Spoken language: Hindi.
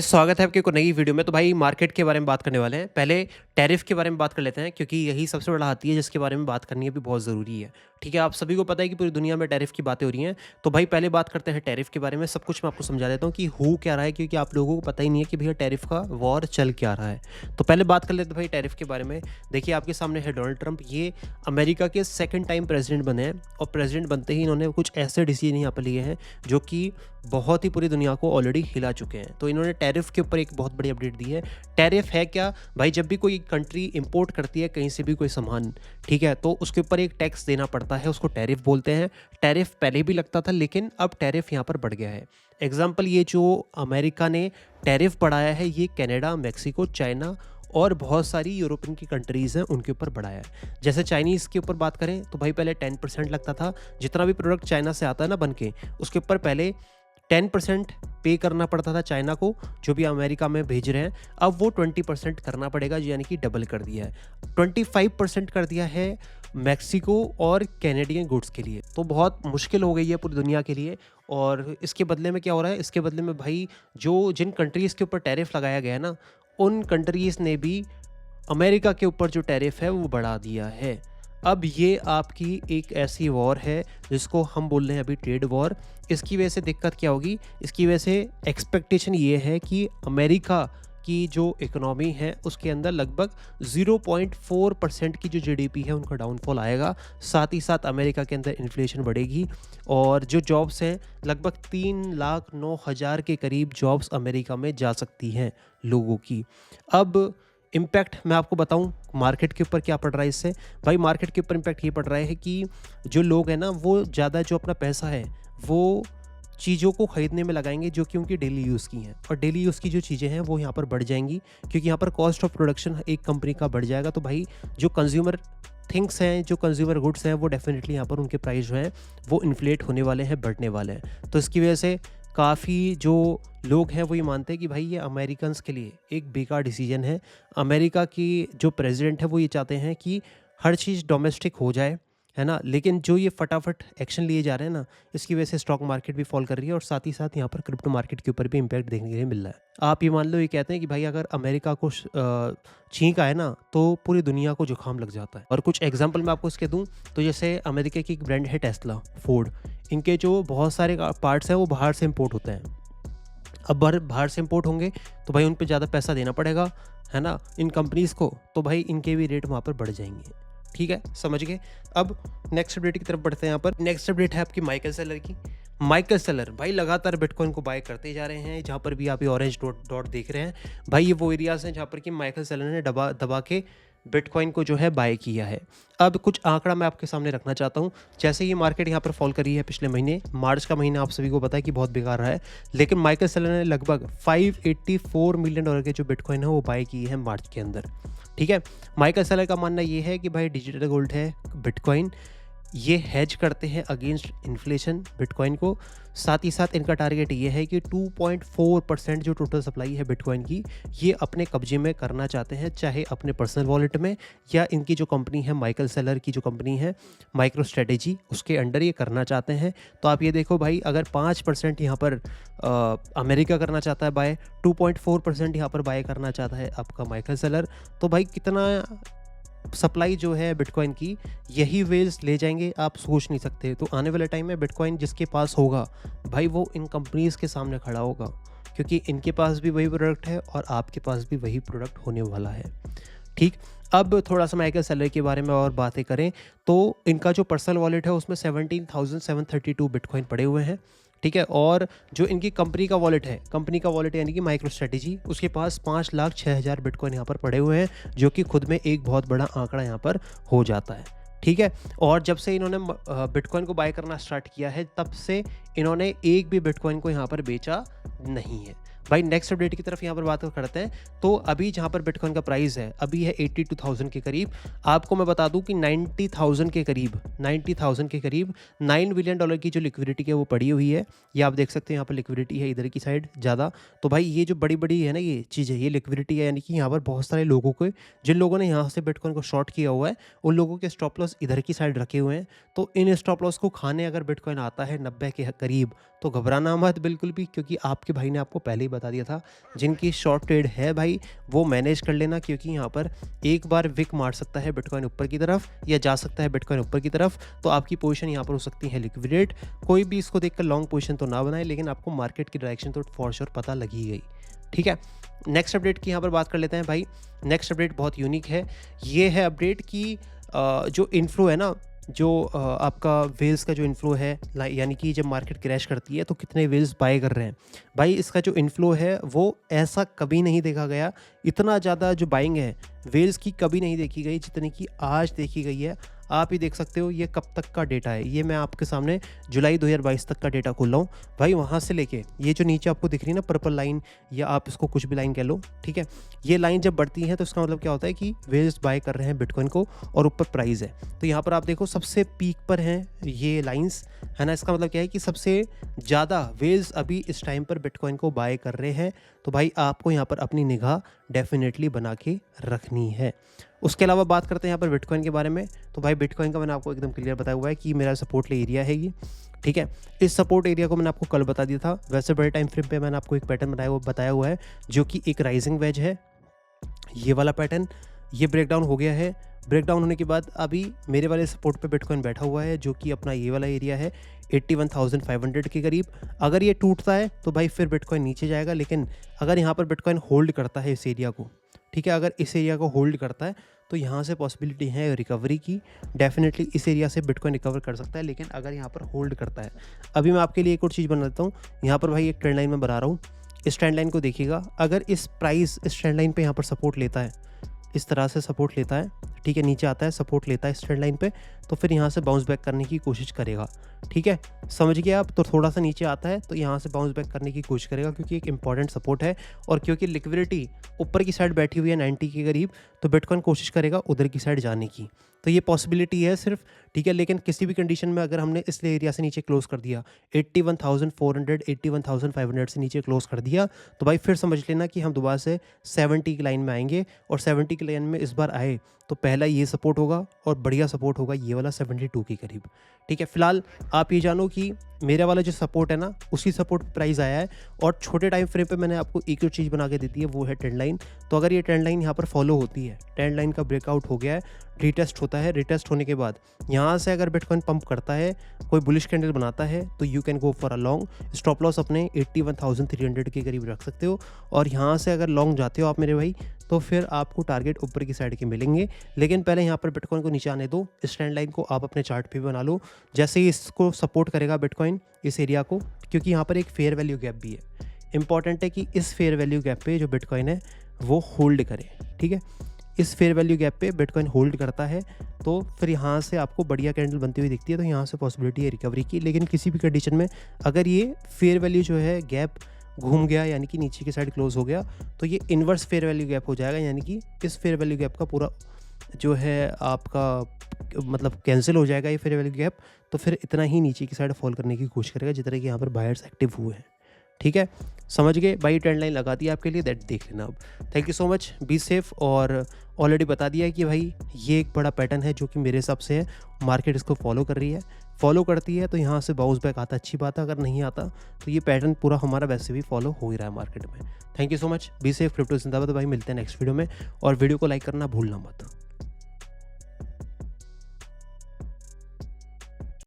स्वागत है आपके एक और नई वीडियो में। तो भाई मार्केट के बारे में बात करने वाले हैं। पहले टैरिफ के बारे में बात कर लेते हैं क्योंकि यही सबसे बड़ा हाथी है जिसके बारे में बात करनी अभी बहुत ज़रूरी है। ठीक है, आप सभी को पता है कि पूरी दुनिया में टैरिफ की बातें हो रही हैं। तो भाई पहले बात करते हैं टैरिफ के बारे में। सब कुछ मैं आपको समझा देता हूँ कि हो क्या रहा है, क्योंकि आप लोगों को पता ही नहीं है कि भैया टैरिफ का वॉर चल क्या रहा है। तो पहले बात कर लेते हैं भाई टैरिफ के बारे में। देखिए, आपके सामने है डोनाल्ड ट्रंप। ये अमेरिका के सेकेंड टाइम प्रेसिडेंट बने हैं और प्रेसिडेंट बनते ही इन्होंने कुछ ऐसे डिसीजन यहाँ पर लिए हैं जो कि बहुत ही पूरी दुनिया को ऑलरेडी हिला चुके हैं। तो इन्होंने टैरिफ के ऊपर एक बहुत बड़ी अपडेट दी है। टैरिफ है क्या भाई? जब भी कोई कंट्री इंपोर्ट करती है कहीं से भी कोई सामान, ठीक है, तो उसके ऊपर एक टैक्स देना पड़ता है, उसको टैरिफ बोलते हैं। टैरिफ पहले भी लगता था लेकिन अब टैरिफ यहाँ पर बढ़ गया है। एग्जाम्पल, ये जो अमेरिका ने टैरिफ बढ़ाया है ये कनाडा, मैक्सिको, चाइना और बहुत सारी यूरोपियन की कंट्रीज़ हैं उनके ऊपर बढ़ाया है। जैसे चाइनीज़ के ऊपर बात करें तो भाई पहले 10% लगता था। जितना भी प्रोडक्ट चाइना से आता है ना बन के, उसके ऊपर पहले 10% पे करना पड़ता था चाइना को, जो भी अमेरिका में भेज रहे हैं। अब वो 20% करना पड़ेगा, यानी कि डबल कर दिया है। 25% कर दिया है मैक्सिको और कैनेडियन गुड्स के लिए। तो बहुत मुश्किल हो गई है पूरी दुनिया के लिए। और इसके बदले में क्या हो रहा है? इसके बदले में भाई जो जिन कंट्रीज़ के ऊपर टैरिफ लगाया गया है ना, उन कंट्रीज़ ने भी अमेरिका के ऊपर जो टैरिफ है वो बढ़ा दिया है। अब ये आपकी एक ऐसी वॉर है जिसको हम बोल रहे हैं अभी ट्रेड वॉर। इसकी वजह से दिक्कत क्या होगी? इसकी वजह से एक्सपेक्टेशन ये है कि अमेरिका की जो इकोनॉमी है उसके अंदर लगभग 0.4% की जो जीडीपी है उनका डाउनफॉल आएगा। साथ ही साथ अमेरिका के अंदर इन्फ्लेशन बढ़ेगी और जो जॉब्स हैं लगभग 3,09,000 के करीब जॉब्स अमेरिका में जा सकती हैं लोगों की। अब इम्पैक्ट मैं आपको बताऊं मार्केट के ऊपर क्या पड़ रहा है इससे। भाई मार्केट के ऊपर इम्पैक्ट ये पड़ रहा है कि जो लोग हैं ना वो ज़्यादा जो अपना पैसा है वो चीज़ों को ख़रीदने में लगाएंगे जो कि उनकी डेली यूज़ की हैं, और डेली यूज़ की जो चीज़ें हैं वो यहाँ पर बढ़ जाएंगी क्योंकि यहाँ पर कॉस्ट ऑफ प्रोडक्शन एक कंपनी का बढ़ जाएगा। तो भाई जो कंज्यूमर थिंग्स हैं, जो कंज्यूमर गुड्स हैं, वो डेफिनेटली यहाँ पर उनके प्राइस जो हैं वो इन्फ्लेट होने वाले हैं, बढ़ने वाले हैं। तो इसकी वजह से काफ़ी जो लोग हैं वो ये मानते हैं कि भाई ये अमेरिकन्स के लिए एक बेकार डिसीजन है। अमेरिका की जो प्रेसिडेंट है वो ये चाहते हैं कि हर चीज़ डोमेस्टिक हो जाए, है ना, लेकिन जो ये फटाफट एक्शन लिए जा रहे हैं ना, इसकी वजह से स्टॉक मार्केट भी फॉल कर रही है और साथ ही साथ यहाँ पर क्रिप्टो मार्केट के ऊपर भी इम्पैक्ट देखने के लिए मिल रहा है। आप ये मान लो, ये कहते हैं कि भाई अगर अमेरिका को छींक आए ना तो पूरी दुनिया को जुकाम लग जाता है। और कुछ एग्जाम्पल मैं आपको इसके दूँ तो जैसे अमेरिका की एक ब्रांड है टेस्ला, फोर्ड, इनके जो बहुत सारे पार्ट्स हैं वो बाहर से इम्पोर्ट होते हैं। अब बाहर से इम्पोर्ट होंगे तो भाई उन पे ज़्यादा पैसा देना पड़ेगा, है ना, इन कंपनीज़ को, तो भाई इनके भी रेट वहाँ पर बढ़ जाएंगे। ठीक है, समझ गए। अब नेक्स्ट अपडेट की तरफ बढ़ते हैं। यहाँ पर नेक्स्ट अपडेट है आपकी माइकल सेलर की। माइकल सेलर भाई लगातार बिटकॉइन को बाय करते जा रहे हैं। जहाँ पर भी आप ये ऑरेंज डॉट डॉट देख रहे हैं भाई, ये वो एरियाज हैं जहाँ पर कि माइकल सेलर ने दबा दबा के बिटकॉइन को जो है बाय किया है। अब कुछ आंकड़ा मैं आपके सामने रखना चाहता हूँ। जैसे ये मार्केट यहाँ पर फॉल करी है पिछले महीने, मार्च का महीना आप सभी को पता है कि बहुत बेकार रहा है, लेकिन माइकल सेलर ने लगभग $584 मिलियन के जो बिटकॉइन है वो बाय की है मार्च के अंदर। ठीक है, माइकल सेलर का मानना ये है कि भाई डिजिटल गोल्ड है बिटकॉइन, ये हेज करते हैं अगेंस्ट इन्फ्लेशन बिटकॉइन को। साथ ही साथ इनका टारगेट ये है कि 2.4% जो टोटल सप्लाई है बिटकॉइन की, ये अपने कब्जे में करना चाहते हैं, चाहे अपने पर्सनल वॉलेट में या इनकी जो कंपनी है माइकल सेलर की जो कंपनी है माइक्रो स्ट्रेटेजी, उसके अंडर ये करना चाहते हैं। तो आप ये देखो भाई, अगर 5% यहाँ पर अमेरिका करना चाहता है बाय, 2.4% यहाँ पर बाय करना चाहता है आपका माइकल सेलर, तो भाई कितना सप्लाई जो है बिटकॉइन की यही वेल्स ले जाएंगे, आप सोच नहीं सकते। तो आने वाले टाइम में बिटकॉइन जिसके पास होगा भाई वो इन कंपनीज़ के सामने खड़ा होगा, क्योंकि इनके पास भी वही प्रोडक्ट है और आपके पास भी वही प्रोडक्ट होने वाला है। ठीक, अब थोड़ा सा माइकल सेलर के बारे में और बातें करें तो इनका जो पर्सनल वॉलेट है उसमें 17,732 बिटकॉइन पड़े हुए हैं। ठीक है, और जो इनकी कंपनी का वॉलेट है, कंपनी का वॉलेट यानी कि माइक्रो स्ट्रेटेजी, उसके पास 5,06,000 बिटकॉइन यहाँ पर पड़े हुए हैं, जो कि खुद में एक बहुत बड़ा आंकड़ा यहाँ पर हो जाता है। ठीक है, और जब से इन्होंने बिटकॉइन को बाय करना स्टार्ट किया है तब से इन्होंने एक भी बिटकॉइन को यहाँ पर बेचा नहीं है। भाई नेक्स्ट अपडेट की तरफ यहाँ पर बात करते हैं। तो अभी जहाँ पर बिटकॉइन का प्राइस है अभी है 82,000 के करीब। आपको मैं बता दूं कि 90,000 के करीब $9 बिलियन की जो लिक्विडिटी है वो पड़ी हुई है। ये आप देख सकते हैं, यहाँ पर लिक्विडिटी है इधर की साइड ज़्यादा। तो भाई ये जो बड़ी बड़ी है ना ये चीज़ें, ये लिक्विडिटी है, यानी कि यहाँ पर बहुत सारे लोगों को, जिन लोगों ने यहाँ से बिटकॉइन को शॉर्ट किया हुआ है, उन लोगों के स्टॉप लॉस इधर की साइड रखे हुए हैं। तो इन स्टॉप लॉस को खाने अगर बिटकॉइन आता है 90 के करीब तो घबराना मत बिल्कुल भी, क्योंकि आपके भाई ने आपको पहले ही बता दिया था। जिनकी शॉर्ट ट्रेड है भाई वो मैनेज कर लेना, क्योंकि यहाँ पर एक बार विक मार सकता है बिटकॉइन ऊपर की तरफ या जा सकता है बिटकॉइन ऊपर की तरफ, तो आपकी पोजीशन यहाँ पर हो सकती है लिक्विडेट। कोई भी इसको देखकर लॉन्ग पोजीशन तो ना बनाए, लेकिन आपको मार्केट की डायरेक्शन तो फॉर श्योर पता लगी गई। ठीक है, नेक्स्ट अपडेट की यहाँ पर बात कर लेते हैं भाई। नेक्स्ट अपडेट बहुत यूनिक है। ये है अपडेट की जो इन्फ्लो है ना, जो आपका वेल्स का जो इन्फ्लो है, यानी कि जब मार्केट क्रैश करती है तो कितने वेल्स बाय कर रहे हैं भाई, इसका जो इन्फ्लो है वो ऐसा कभी नहीं देखा गया। इतना ज़्यादा जो बाइंग है वेल्स की कभी नहीं देखी गई जितनी कि आज देखी गई है। आप ही देख सकते हो ये कब तक का डेटा है, ये मैं आपके सामने जुलाई 2022 तक का डेटा खोल रहा हूँ भाई। वहाँ से लेके ये जो नीचे आपको दिख रही है ना पर्पल लाइन, या आप इसको कुछ भी लाइन कह लो, ठीक है, ये लाइन जब बढ़ती है तो इसका मतलब क्या होता है कि वेल्स बाय कर रहे हैं बिटकॉइन को और ऊपर प्राइस है। तो यहाँ पर आप देखो सबसे पीक पर हैं ये लाइंस, है ना। इसका मतलब क्या है कि सबसे ज़्यादा वेल्स अभी इस टाइम पर बिटकॉइन को बाय कर रहे हैं। तो भाई आपको यहाँ पर अपनी निगाह डेफिनेटली बना के रखनी है। उसके अलावा बात करते हैं यहाँ पर बिटकॉइन के बारे में। तो भाई बिटकॉइन का मैंने आपको एकदम क्लियर बताया हुआ है कि मेरा सपोर्ट एरिया है ये, ठीक है। इस सपोर्ट एरिया को मैंने आपको कल बता दिया था। वैसे बड़े टाइम फ्रेम पे मैंने आपको एक पैटर्न बताया हुआ है जो कि एक राइजिंग वेज है, ये वाला पैटर्न। ये ब्रेकडाउन हो गया है। ब्रेकडाउन होने के बाद अभी मेरे वाले सपोर्ट पे बिटकॉइन बैठा हुआ है जो कि अपना ये वाला एरिया है 81,500 के करीब। अगर ये टूटता है तो भाई फिर बिटकॉइन नीचे जाएगा, लेकिन अगर यहाँ पर बिटकॉइन होल्ड करता है इस एरिया को, ठीक है, अगर इस एरिया को होल्ड करता है तो यहाँ से पॉसिबिलिटी है रिकवरी की। डेफिनेटली इस एरिया से बिटकॉइन रिकवर कर सकता है, लेकिन अगर यहाँ पर होल्ड करता है। अभी मैं आपके लिए एक और चीज़ बना देता हूँ। यहाँ पर भाई एक ट्रेंड लाइन मैं बना रहा हूँ, इस ट्रेंड लाइन को देखिएगा। अगर इस प्राइस इस ट्रेंड लाइन पे यहाँ पर सपोर्ट लेता है, इस तरह से सपोर्ट लेता है, ठीक है, नीचे आता है सपोर्ट लेता है इस ट्रेंड लाइन पे, तो फिर यहाँ से बाउंस बैक करने की कोशिश करेगा। ठीक है, समझ गए आप। तो थोड़ा सा नीचे आता है तो यहाँ से बाउंस बैक करने की कोशिश करेगा, क्योंकि एक इंपॉर्टेंट सपोर्ट है और क्योंकि लिक्विडिटी ऊपर की साइड बैठी हुई है 90 के करीब, तो बिटकॉइन कोशिश करेगा उधर की साइड जाने की। तो ये पॉसिबिलिटी है सिर्फ, ठीक है। लेकिन किसी भी कंडीशन में अगर हमने इस एरिया से नीचे क्लोज कर दिया 81,400 81,500 से नीचे क्लोज कर दिया, तो भाई फिर समझ लेना कि हम दोबारा से 70 की लाइन में आएंगे। और 70 की लाइन में इस बार आए तो पहला ये सपोर्ट होगा और बढ़िया सपोर्ट होगा ये वाला 72 के करीब। ठीक है, फिलहाल आप ये जानो कि मेरा वाला जो सपोर्ट है ना, उसी सपोर्ट प्राइस आया है। और छोटे टाइम फ्रेम पे मैंने आपको एक और चीज़ बना के देती है, वो है ट्रेंड लाइन। तो अगर ये ट्रेंड लाइन यहाँ पर फॉलो होती है, ट्रेंड लाइन का ब्रेकआउट हो गया है, रीटेस्ट होता है, रीटेस्ट होने के बाद यहाँ से अगर बिटकॉइन पंप करता है, कोई बुलिश कैंडल बनाता है, तो you can go for a long. Stop loss अपने 81,300 के करीब रख सकते हो। और यहाँ से अगर लॉन्ग जाते हो आप मेरे भाई, तो फिर आपको टारगेट ऊपर की साइड के मिलेंगे। लेकिन पहले यहाँ पर बिटकॉइन को नीचे आने दो। इस ट्रेंड लाइन को आप अपने चार्ट पे बना लो। जैसे ही इसको सपोर्ट करेगा बिटकॉइन इस एरिया को, क्योंकि यहाँ पर एक फेयर वैल्यू गैप भी है। इंपॉर्टेंट है कि इस फेयर वैल्यू गैप पे जो बिटकॉइन है वो होल्ड करे। ठीक है, इस फेयर वैल्यू गैप पे बिटकॉइन होल्ड करता है तो फिर यहाँ से आपको बढ़िया कैंडल बनती हुई दिखती है, तो यहाँ से पॉसिबिलिटी है रिकवरी की। लेकिन किसी भी कंडीशन में अगर ये फेयर वैल्यू जो है गैप घूम गया, यानी कि नीचे की साइड क्लोज हो गया, तो ये इन्वर्स फेयर वैल्यू गैप हो जाएगा। यानी कि इस फेयर वैल्यू गैप का पूरा जो है आपका मतलब कैंसिल हो जाएगा ये फेयर वैल्यू गैप। तो फिर इतना ही नीचे की साइड फॉल करने की कोशिश करेगा जितना कि यहाँ पर बायर्स एक्टिव हुए हैं। ठीक है, समझ गए भाई। ट्रेंड लाइन लगा दी आपके लिए, दैट देख लेना अब। Thank you so much, be safe. और ऑलरेडी बता दिया है कि भाई ये एक बड़ा पैटर्न है जो कि मेरे हिसाब से है, मार्केट इसको फॉलो कर रही है। फॉलो करती है तो यहाँ से बाउंस बैक आता अच्छी बात है, अगर नहीं आता तो ये पैटर्न पूरा हमारा वैसे भी फॉलो हो ही रहा है मार्केट में। Thank you so much, be safe, crypto जिंदाबाद भाई। मिलते हैं नेक्स्ट वीडियो में, और वीडियो को लाइक करना भूलना मत।